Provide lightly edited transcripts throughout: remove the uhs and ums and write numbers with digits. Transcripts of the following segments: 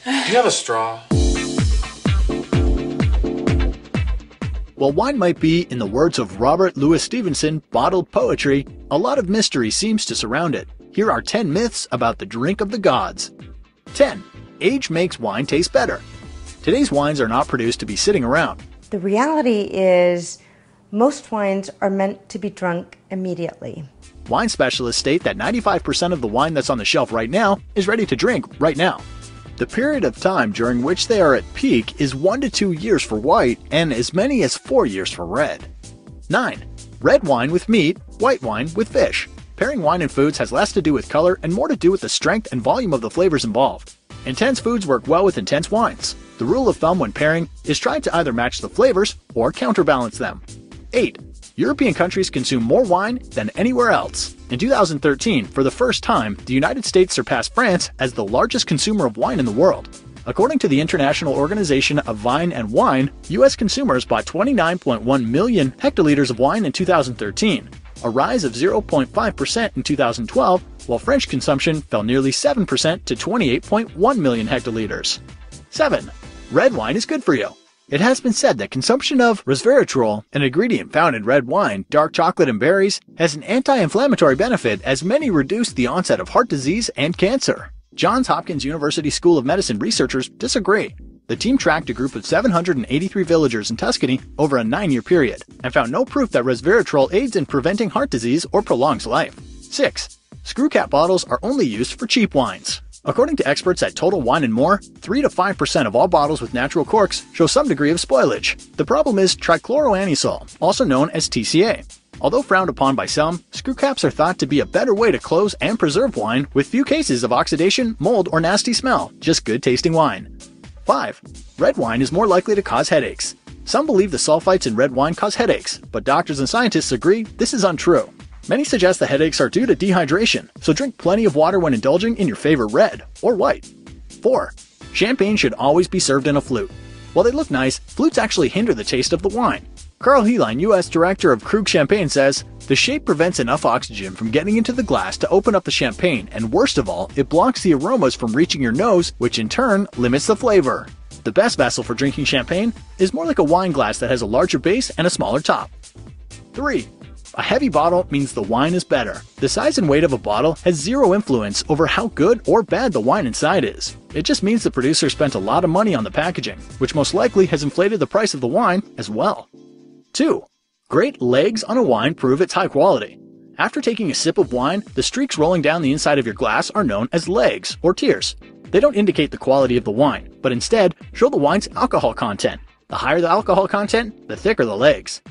Do you have a straw? While wine might be, in the words of Robert Louis Stevenson, bottled poetry, a lot of mystery seems to surround it. Here are 10 myths about the drink of the gods. 10. Age makes wine taste better. Today's wines are not produced to be sitting around. The reality is most wines are meant to be drunk immediately. Wine specialists state that 95% of the wine that's on the shelf right now is ready to drink right now. The period of time during which they are at peak is 1 to 2 years for white and as many as 4 years for red. 9. Red wine with meat, white wine with fish. Pairing wine and foods has less to do with color and more to do with the strength and volume of the flavors involved. Intense foods work well with intense wines. The rule of thumb when pairing is try to either match the flavors or counterbalance them. 8. European countries consume more wine than anywhere else. In 2013, for the first time, the United States surpassed France as the largest consumer of wine in the world. According to the International Organization of Vine and Wine, U.S. consumers bought 29.1 million hectoliters of wine in 2013, a rise of 0.5% in 2012, while French consumption fell nearly 7% to 28.1 million hectoliters. 7. Red wine is good for you. It has been said that consumption of resveratrol, an ingredient found in red wine, dark chocolate, and berries, has an anti-inflammatory benefit as many reduce the onset of heart disease and cancer. Johns Hopkins University School of Medicine researchers disagree. The team tracked a group of 783 villagers in Tuscany over a 9-year period and found no proof that resveratrol aids in preventing heart disease or prolongs life. 6. Screw cap bottles are only used for cheap wines. According to experts at Total Wine & More, 3 to 5% of all bottles with natural corks show some degree of spoilage. The problem is trichloroanisole, also known as TCA. Although frowned upon by some, screw caps are thought to be a better way to close and preserve wine with few cases of oxidation, mold, or nasty smell, just good tasting wine. 5. Red wine is more likely to cause headaches. Some believe the sulfites in red wine cause headaches, but doctors and scientists agree this is untrue. Many suggest the headaches are due to dehydration, so drink plenty of water when indulging in your favorite red or white. 4. Champagne should always be served in a flute. While they look nice, flutes actually hinder the taste of the wine. Carl Heline, U.S. Director of Krug Champagne, says, "The shape prevents enough oxygen from getting into the glass to open up the champagne, and worst of all, it blocks the aromas from reaching your nose, which in turn limits the flavor." The best vessel for drinking champagne is more like a wine glass that has a larger base and a smaller top. 3. A heavy bottle means the wine is better. The size and weight of a bottle has zero influence over how good or bad the wine inside is. It just means the producer spent a lot of money on the packaging, which most likely has inflated the price of the wine as well. 2. Great legs on a wine prove its high quality. After taking a sip of wine, the streaks rolling down the inside of your glass are known as legs or tears. They don't indicate the quality of the wine, but instead show the wine's alcohol content. The higher the alcohol content, the thicker the legs.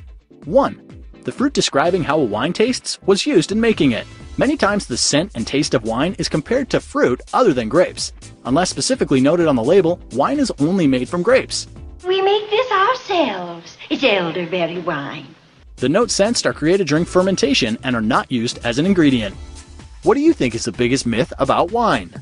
1. The fruit describing how a wine tastes was used in making it. Many times the scent and taste of wine is compared to fruit other than grapes. Unless specifically noted on the label, wine is only made from grapes. We make this ourselves. It's elderberry wine. The note scents are created during fermentation and are not used as an ingredient. What do you think is the biggest myth about wine?